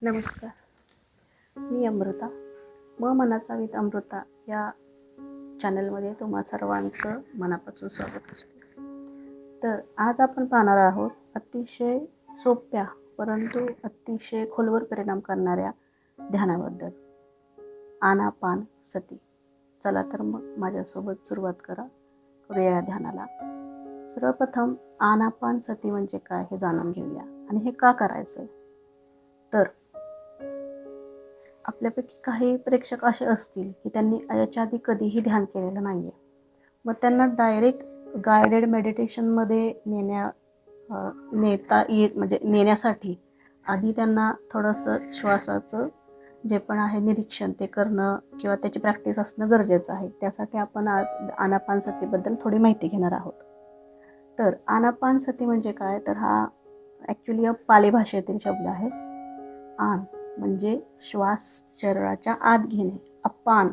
नमस्कार. मी अमृता. मनाचा विथ अमृता या चॅनलमध्ये तुम्हा सर्वांचं मनापासून स्वागत करते. तर आज आपण पाहणार आहोत अतिशय सोप्या परंतु अतिशय खोलवर परिणाम करणाऱ्या ध्यानाबद्दल, आनापानसती. चला तर मग माझ्यासोबत सुरुवात करूया या ध्यानाला. सर्वप्रथम आनापानसती म्हणजे काय हे जाणून घेऊया आणि हे का करायचं. तर आपल्यापैकी काही प्रेक्षक असे असतील की त्यांनी याच्या आधी कधीही ध्यान केलेलं नाही आहे. मग त्यांना डायरेक्ट गायडेड मेडिटेशनमध्ये नेण्यासाठी आधी त्यांना थोडंसं श्वासाचं जे पण आहे निरीक्षण ते करणं किंवा त्याची प्रॅक्टिस असणं गरजेचं आहे. त्यासाठी आपण आज आनापानसतीबद्दल थोडी माहिती घेणार आहोत. तर आनापानसती म्हणजे काय, तर हा ॲक्च्युली पाली भाषेतील शब्द आहे. आन म्हणजे श्वास शरीराच्या आत घेणे, अपान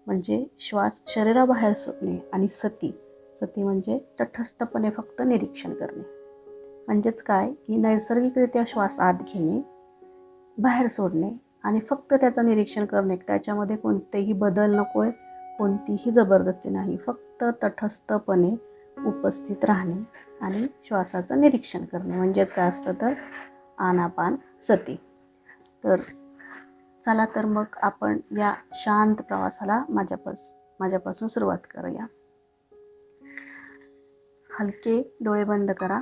म्हणजे श्वास शरीराबाहेर सोडणे आणि सती म्हणजे तटस्थपणे फक्त निरीक्षण करणे. म्हणजेच काय की नैसर्गिकरित्या श्वास आत घेणे, बाहेर सोडणे आणि फक्त त्याचं निरीक्षण करणे. त्याच्यामध्ये कोणतेही बदल नकोय, कोणतीही जबरदस्ती नाही, फक्त तटस्थपणे उपस्थित राहणे आणि श्वासाचं निरीक्षण करणे म्हणजेच काय असतं तर आनापानसती. तर चला तर मग आपण या शांत प्रवासाला माझ्यापासून सुरुवात करूया. हलके डोळे बंद करा.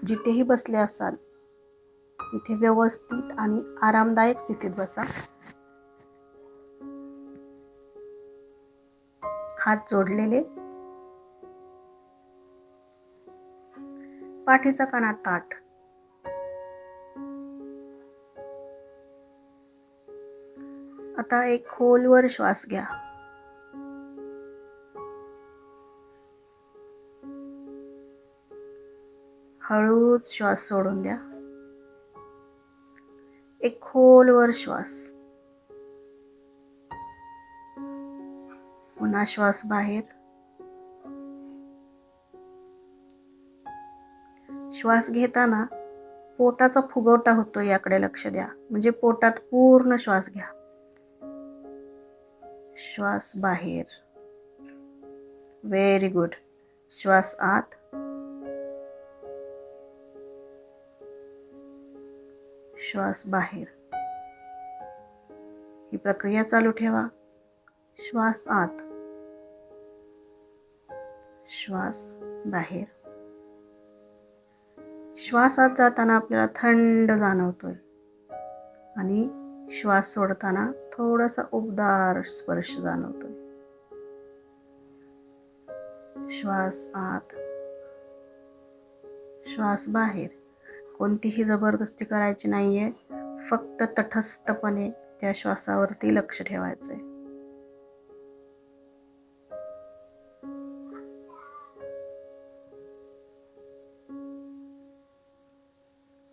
जिथेही बसले असाल तिथे व्यवस्थित आणि आरामदायक स्थितीत बसा. हात जोडलेले, पाठीचा कणा ताठ. आता एक खोलवर श्वास घ्या. हळूच श्वास सोडून द्या. एक खोलवर श्वास. पुन्हा श्वास बाहेर. श्वास घेताना पोटाचा फुगवटा होतो याकडे लक्ष द्या. म्हणजे पोटात पूर्ण श्वास घ्या. श्वास बाहेर. Very good. श्वास आत. श्वास बाहेर. ही प्रक्रिया चालू ठेवा. श्वास आत, श्वास बाहेर. श्वास आत जाताना आपल्याला थंड जाणवतोय आणि श्वास सोडताना थोडासा उबदार स्पर्श जाणवतोय. श्वास आत, श्वास बाहेर. कोणतीही जबरदस्ती करायची नाहीये, फक्त तटस्थपणे त्या श्वासावरती लक्ष ठेवायचंय.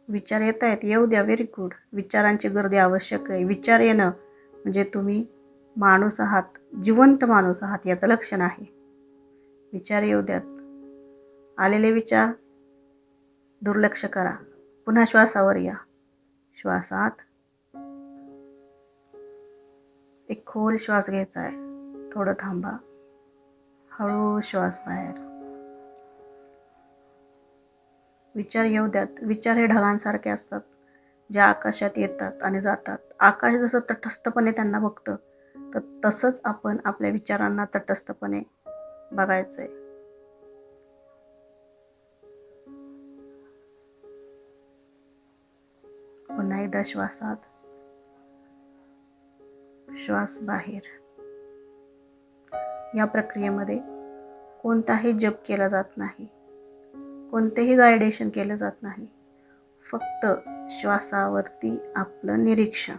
विचार येत आहेत, येऊ द्या. Very good. विचारांची गर्दी आवश्यक आहे. विचार येणं म्हणजे तुम्ही माणूस आहात, जिवंत माणूस आहात याचं लक्षण आहे. विचार येऊ द्यात. आलेले विचार दुर्लक्ष करा. पुन्हा श्वासावर या. श्वास आत. एक खोल श्वास घ्यायचा आहे. थोडं थांबा. हळू श्वास बाहेर. विचार येऊ द्यात. विचार हे ढगांसारखे असतात, जे आकाशात येतात आणि जातात. आकाश जसं तटस्थपणे त्यांना बघतं, तर तसंच आपण आपल्या विचारांना तटस्थपणे बघायचंय. पुन्हा एकदा श्वास आत, श्वास बाहेर. या प्रक्रियेमध्ये कोणताही जप केला जात नाही, कोणतेही गायडेशन केलं जात नाही, फक्त श्वासावरती आपलं निरीक्षण.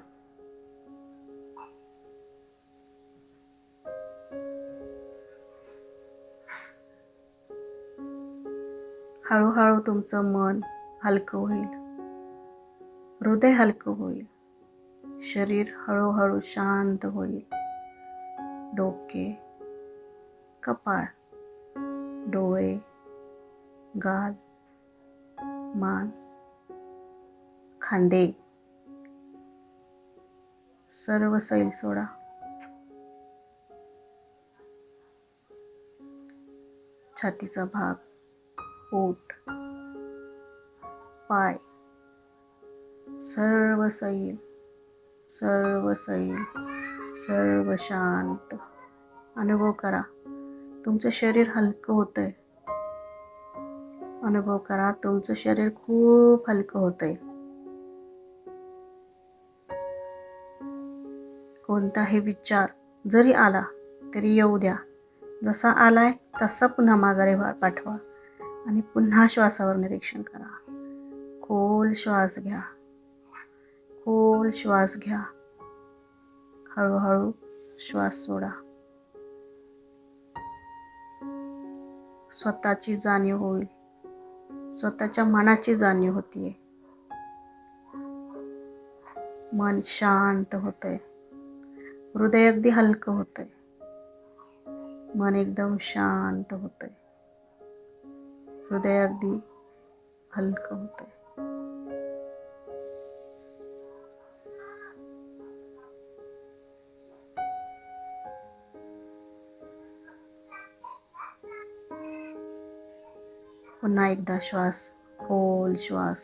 हळूहळू तुमचं मन हलकं होईल, हृदय हलकं होईल, शरीर हळूहळू शांत होईल. डोके, कपाळ, डोळे, गाल, मान, खांदे, सर्व सैल सोडा. छातीचा भाग, पोट, पाय, सर्व सैल, सर्व सैल, सर्व शांत. अनुभव करा तुमचं शरीर हलकं होतंय. अनुभव करा तुमचं शरीर खूप हलकं होतंय. कोणताही विचार जरी आला तरी येऊ द्या. जसा आलाय तसा पुन्हा माघारी पाठवा आणि पुन्हा श्वासावर निरीक्षण करा. खोल श्वास घ्या, खोल श्वास घ्या. हळूहळू श्वास सोडा. स्वतःची जाणीव होईल. स्वतःच्या मनाची जाणीव होतीये. मन शांत होतंय. हृदय अगदी हलकं होतंय. मन एकदम शांत होतंय. हृदय अगदी हलकं होतंय. पुन्हा एकदा श्वास, खोल श्वास.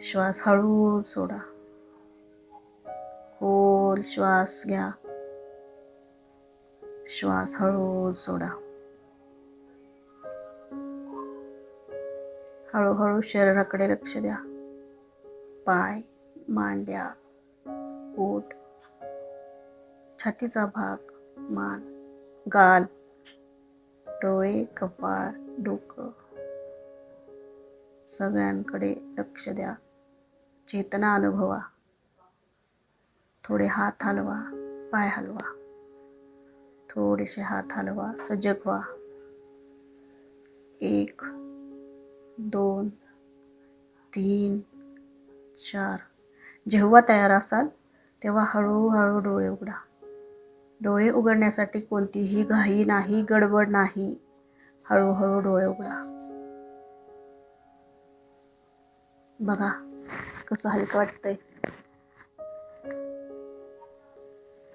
श्वास हळू सोडा. खोल श्वास घ्या. श्वास हळू सोडा. हळूहळू शरीराकडे लक्ष द्या. पाय, मांड्या, पोट, छातीचा भाग, मान, गाल, डोळे, कपाळ, डोकं, सगळ्यांकडे लक्ष द्या. चेतना अनुभवा. थोडे हात हलवा, पाय हलवा. थोडेसे हात हलवा, सजग व्हा. 1, 2, 3, 4. जेव्हा तयार असाल तेव्हा हळूहळू डोळे उघडा. डोळे उघडण्यासाठी कोणतीही घाई नाही, गडबड नाही. हळूहळू डोळे उघडा. बघा कसं हलकं वाटतंय.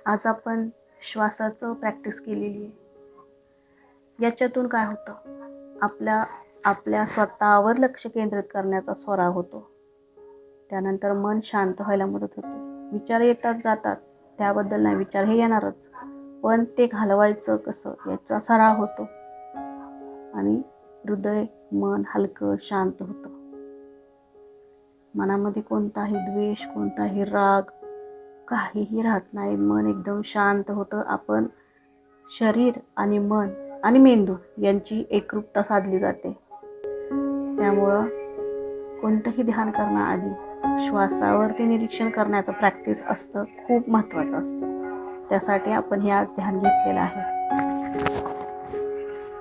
आज आपण श्वासाचं प्रॅक्टिस केलेली आहे. याच्यातून काय होतं, आपल्या स्वतःवर लक्ष केंद्रित करण्याचा सराव होतो. त्यानंतर मन शांत व्हायला मदत होते. विचार येतात जातात, त्याबद्दल नाही, विचार हे येणारच, पण ते घालवायचं कसं याचा सराव होतो आणि हृदय, मन हलकं शांत होतं. मनामध्ये कोणताही द्वेष, कोणताही राग, काहीही राहत नाही. मन एकदम शांत होतं. आपण शरीर आणि मन आणि मेंदू यांची एकरूपता साधली जाते. त्यामुळं कोणतंही ध्यान करण्याआधी श्वासावरती निरीक्षण करण्याचं प्रॅक्टिस असतं, खूप महत्त्वाचं असतं. त्यासाठी आपण हे आज ध्यान घेतलेलं आहे.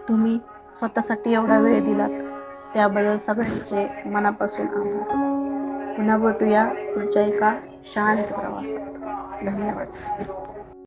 तुम्ही स्वतःसाठी एवढा वेळ दिलात त्याबद्दल सगळ्यांचे मनापासून आभार. पुन्हा भेटूया पुढच्या एका शांत प्रवासात. धन्यवाद.